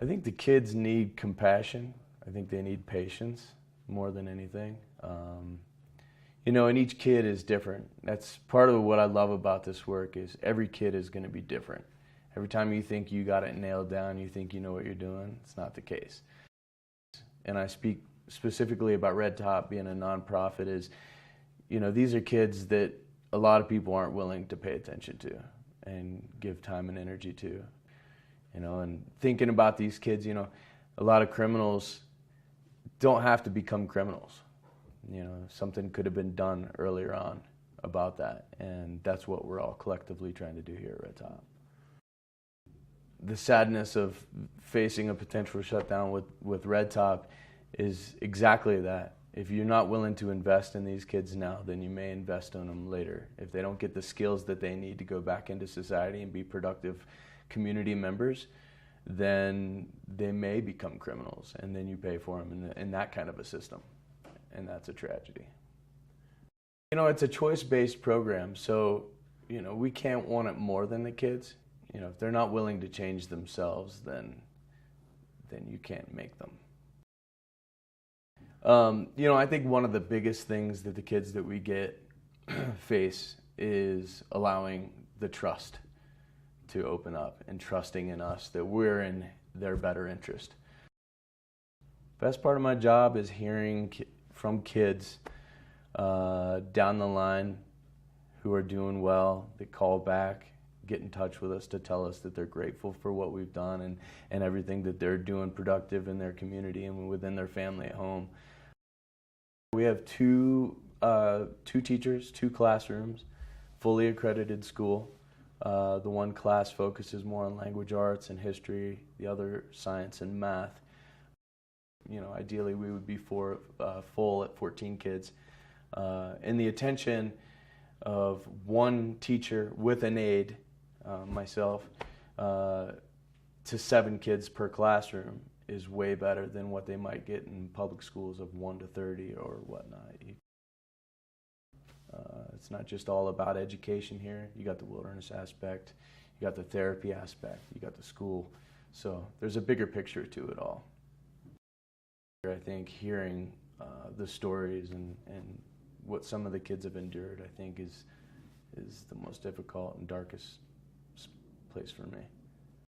I think the kids need compassion. I think they need patience more than anything. And each kid is different. That's part of what I love about this work is every kid is going to be different. Every time you think you got it nailed down, you think you know what you're doing, it's not the case. And I speak specifically about Red Top being a nonprofit is, these are kids that a lot of people aren't willing to pay attention to and give time and energy to. And thinking about these kids, a lot of criminals don't have to become criminals. Something could have been done earlier on about that, and that's what we're all collectively trying to do here at Red Top. The sadness of facing a potential shutdown with Red Top is exactly that. If you're not willing to invest in these kids now, then you may invest in them later. If they don't get the skills that they need to go back into society and be productive community members, then they may become criminals, and then you pay for them in that kind of a system, and that's a tragedy. It's a choice-based program, so we can't want it more than the kids. If they're not willing to change themselves, then you can't make them. I think one of the biggest things that the kids that we get face is allowing the trust to open up and trusting in us that we're in their better interest. Best part of my job is hearing from kids down the line who are doing well, that call back, get in touch with us to tell us that they're grateful for what we've done and everything that they're doing productive in their community and within their family at home. We have two teachers, 2 classrooms, fully accredited school. The one class focuses more on language arts and history, the other science and math. Ideally we would be full at 14 kids. And the attention of one teacher with an aide, myself, to 7 kids per classroom is way better than what they might get in public schools of 1 to 30 or whatnot. It's not just all about education here. You got the wilderness aspect, you got the therapy aspect, you got the school. So there's a bigger picture to it all. I think hearing the stories and what some of the kids have endured, I think is the most difficult and darkest place for me.